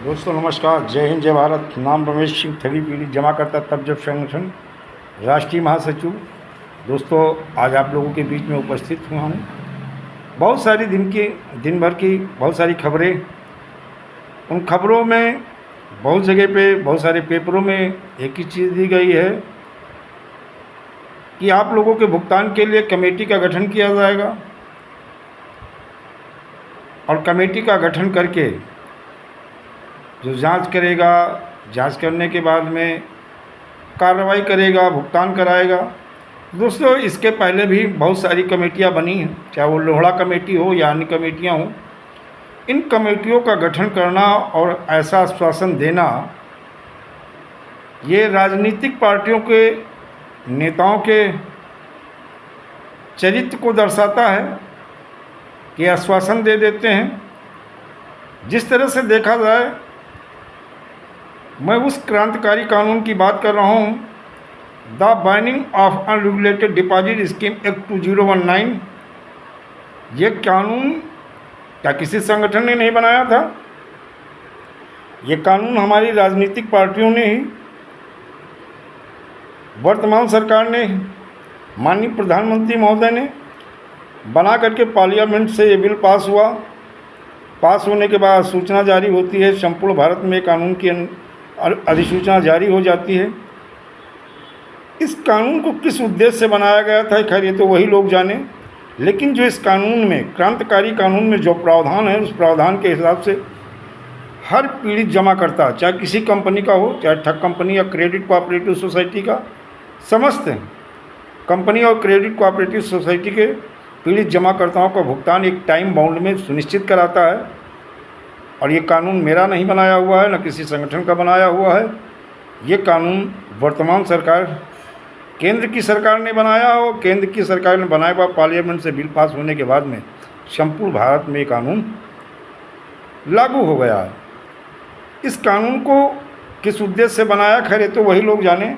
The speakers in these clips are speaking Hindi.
दोस्तों नमस्कार, जय हिंद, जय भारत। नाम रमेश सिंह, थली पीढ़ी जमा करता तब जब संगठन, राष्ट्रीय महासचिव। दोस्तों आज आप लोगों के बीच में उपस्थित हुआ हूँ। बहुत सारी दिन भर की बहुत सारी खबरें, उन खबरों में बहुत जगह पे बहुत सारे पेपरों में एक ही चीज़ दी गई है कि आप लोगों के भुगतान के लिए कमेटी का गठन किया जाएगा और कमेटी का गठन करके जो जांच करेगा, जांच करने के बाद में कार्रवाई करेगा, भुगतान कराएगा। दोस्तों इसके पहले भी बहुत सारी कमेटियां बनी हैं, चाहे वो लोहड़ा कमेटी हो या अन्य कमेटियां हों। इन कमेटियों का गठन करना और ऐसा आश्वासन देना, ये राजनीतिक पार्टियों के नेताओं के चरित्र को दर्शाता है कि आश्वासन दे देते हैं। जिस तरह से देखा जाए, मैं उस क्रांतिकारी कानून की बात कर रहा हूँ, the binding of unregulated deposit scheme act 2019। ये कानून क्या किसी संगठन ने नहीं बनाया था? ये कानून हमारी राजनीतिक पार्टियों ने ही, वर्तमान सरकार ने, माननीय प्रधानमंत्री महोदय ने बना करके पार्लियामेंट से ये बिल पास हुआ। पास होने के बाद सूचना जारी होती है, संपूर्ण भारत में कानून की अधिसूचना जारी हो जाती है। इस कानून को किस उद्देश्य से बनाया गया था, खैर ये तो वही लोग जाने। लेकिन जो इस कानून में, क्रांतिकारी कानून में जो प्रावधान है, उस प्रावधान के हिसाब से हर पीड़ित जमा करता, चाहे किसी कंपनी का हो, चाहे ठग कंपनी या क्रेडिट कोऑपरेटिव सोसाइटी का, समस्त कंपनी और क्रेडिट कोऑपरेटिव सोसाइटी के पीड़ित जमाकर्ताओं का भुगतान एक टाइम बाउंड में सुनिश्चित कराता है। और ये कानून मेरा नहीं बनाया हुआ है, न किसी संगठन का बनाया हुआ है। ये कानून वर्तमान सरकार, केंद्र की सरकार ने बनाया हो। केंद्र की सरकार ने बनाया हुआ, पार्लियामेंट से बिल पास होने के बाद में संपूर्ण भारत में ये कानून लागू हो गया है। इस कानून को किस उद्देश्य से बनाया, खैर ये तो वही लोग जाने।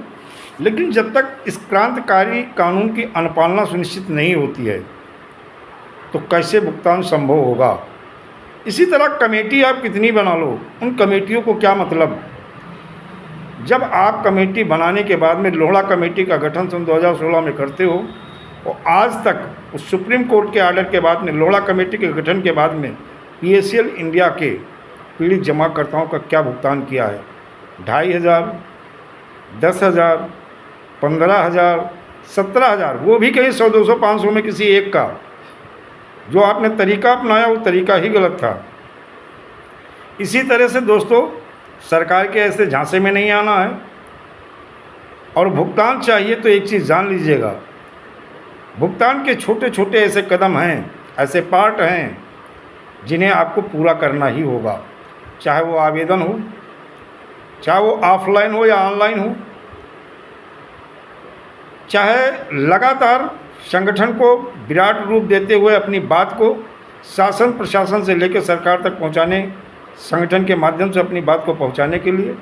लेकिन जब तक इस क्रांतिकारी कानून की अनुपालना सुनिश्चित नहीं होती है तो कैसे भुगतान संभव होगा? इसी तरह कमेटी आप कितनी बना लो, उन कमेटियों को क्या मतलब? जब आप कमेटी बनाने के बाद में, लोहड़ा कमेटी का गठन सन 2016 में करते हो और आज तक उस सुप्रीम कोर्ट के ऑर्डर के बाद में, लोहड़ा कमेटी के गठन के बाद में PACL इंडिया के पीड़ित जमाकर्ताओं का क्या भुगतान किया है? 2500, 10,000, 15,000, 17,000, वो भी कहीं 100, 200, 500 में किसी एक का। जो आपने तरीका अपनाया वो तरीका ही गलत था। इसी तरह से दोस्तों सरकार के ऐसे झांसे में नहीं आना है। और भुगतान चाहिए तो एक चीज़ जान लीजिएगा, भुगतान के छोटे छोटे ऐसे कदम हैं, ऐसे पार्ट हैं जिन्हें आपको पूरा करना ही होगा। चाहे वो आवेदन हो, चाहे वो ऑफलाइन हो या ऑनलाइन हो, चाहे लगातार संगठन को विराट रूप देते हुए अपनी बात को शासन प्रशासन से लेकर सरकार तक पहुंचाने, संगठन के माध्यम से अपनी बात को पहुंचाने के लिए,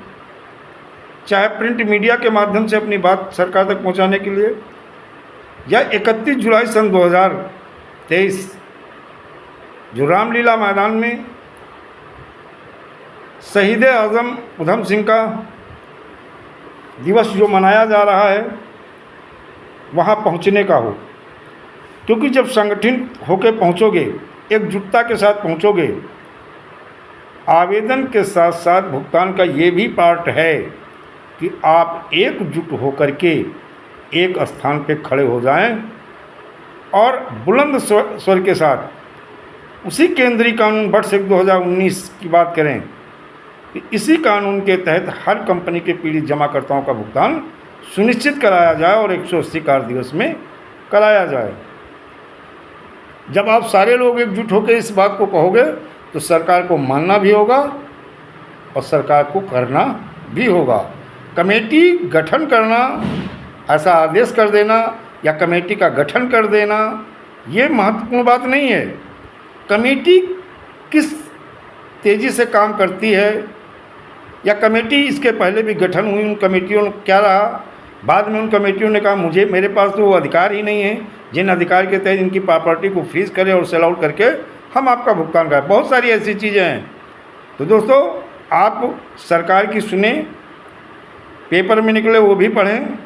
चाहे प्रिंट मीडिया के माध्यम से अपनी बात सरकार तक पहुंचाने के लिए, या 31 जुलाई सन 2023 जो रामलीला मैदान में शहीद आज़म उधम सिंह का दिवस जो मनाया जा रहा है, वहाँ पहुँचने का हो। क्योंकि जब संगठित होकर पहुँचोगे, एकजुटता के साथ पहुँचोगे, आवेदन के साथ साथ भुगतान का ये भी पार्ट है कि आप एकजुट होकर के एक स्थान पे खड़े हो जाएं और बुलंद स्वर के साथ उसी केंद्रीय कानून बट एक्ट 2019 की बात करें कि इसी कानून के तहत हर कंपनी के पीड़ित जमाकर्ताओं का भुगतान सुनिश्चित कराया जाए और 180 कार्य दिवस में कराया जाए। जब आप सारे लोग एकजुट होकर इस बात को कहोगे तो सरकार को मानना भी होगा और सरकार को करना भी होगा। कमेटी गठन करना, ऐसा आदेश कर देना या कमेटी का गठन कर देना, ये महत्वपूर्ण बात नहीं है। कमेटी किस तेज़ी से काम करती है, या कमेटी इसके पहले भी गठन हुई, उन कमेटियों ने क्या रहा? बाद में उन कमेटियों ने कहा मुझे, मेरे पास तो वो अधिकार ही नहीं है जिन अधिकार के तहत इनकी प्रॉपर्टी को फ्रीज करें और सेल आउट करके हम आपका भुगतान करें। बहुत सारी ऐसी चीज़ें हैं। तो दोस्तों आप सरकार की सुने, पेपर में निकले वो भी पढ़ें,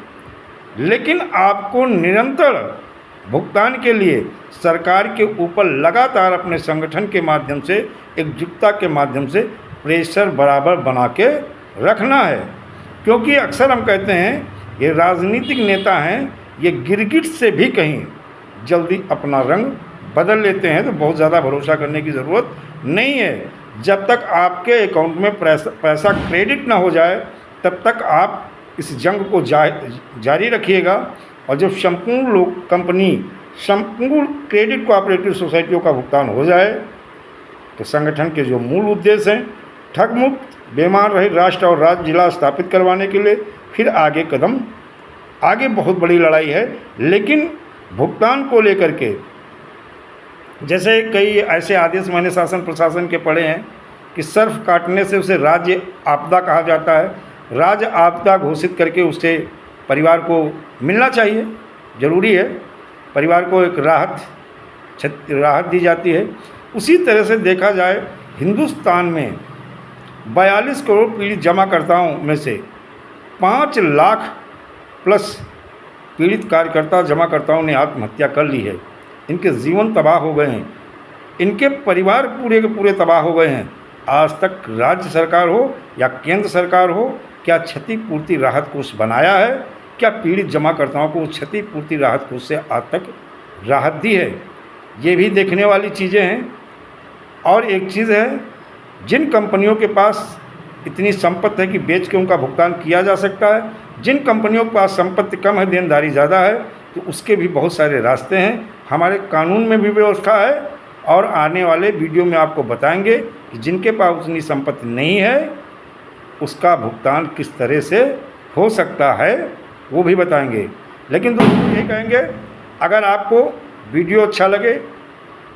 लेकिन आपको निरंतर भुगतान के लिए सरकार के ऊपर लगातार अपने संगठन के माध्यम से, एकजुटता के माध्यम से प्रेशर बराबर बना के रखना है। क्योंकि अक्सर हम कहते हैं ये राजनीतिक नेता हैं, ये गिरगिट से भी कहीं जल्दी अपना रंग बदल लेते हैं, तो बहुत ज़्यादा भरोसा करने की ज़रूरत नहीं है। जब तक आपके अकाउंट में पैसा क्रेडिट ना हो जाए तब तक आप इस जंग को जारी रखिएगा। और जब संपूर्ण लोग कंपनी, संपूर्ण क्रेडिट कोऑपरेटिव सोसाइटियों का भुगतान हो जाए तो संगठन के जो मूल उद्देश्य हैं, ठग मुक्त, बेमान रहित राष्ट्र और राज्य जिला स्थापित करवाने के लिए फिर आगे बहुत बड़ी लड़ाई है। लेकिन भुगतान को लेकर के जैसे कई ऐसे आदेश मैंने शासन प्रशासन के पढ़े हैं कि सर्फ काटने से उसे राज्य आपदा कहा जाता है। राज्य आपदा घोषित करके उससे परिवार को मिलना चाहिए, ज़रूरी है, परिवार को एक राहत दी जाती है। उसी तरह से देखा जाए हिंदुस्तान में 42 करोड़ पीड़ित जमाकर्ताओं में से 5 लाख प्लस पीड़ित कार्यकर्ता जमाकर्ताओं ने आत्महत्या कर ली है। इनके जीवन तबाह हो गए हैं, इनके परिवार पूरे के पूरे तबाह हो गए हैं। आज तक राज्य सरकार हो या केंद्र सरकार हो, क्या क्षतिपूर्ति राहत कोष बनाया है? क्या पीड़ित जमाकर्ताओं को क्षतिपूर्ति राहत कोष से आज तक राहत दी है? ये भी देखने वाली चीज़ें हैं। और एक चीज़ है, जिन कंपनियों के पास इतनी संपत्ति है कि बेच के उनका भुगतान किया जा सकता है, जिन कंपनियों के पास संपत्ति कम है, देनदारी ज़्यादा है, तो उसके भी बहुत सारे रास्ते हैं। हमारे कानून में भी व्यवस्था है और आने वाले वीडियो में आपको बताएंगे कि जिनके पास उतनी संपत्ति नहीं है उसका भुगतान किस तरह से हो सकता है, वो भी बताएंगे। लेकिन दोस्तों ये कहेंगे, अगर आपको वीडियो अच्छा लगे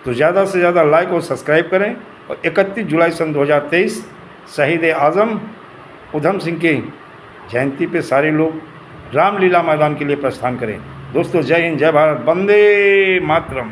तो ज़्यादा से ज़्यादा लाइक और सब्सक्राइब करें। और 31 जुलाई सन 2023 शहीद आज़म उधम सिंह की जयंती पे सारे लोग रामलीला मैदान के लिए प्रस्थान करें। दोस्तों जय हिंद, जय भारत, वंदे मातरम।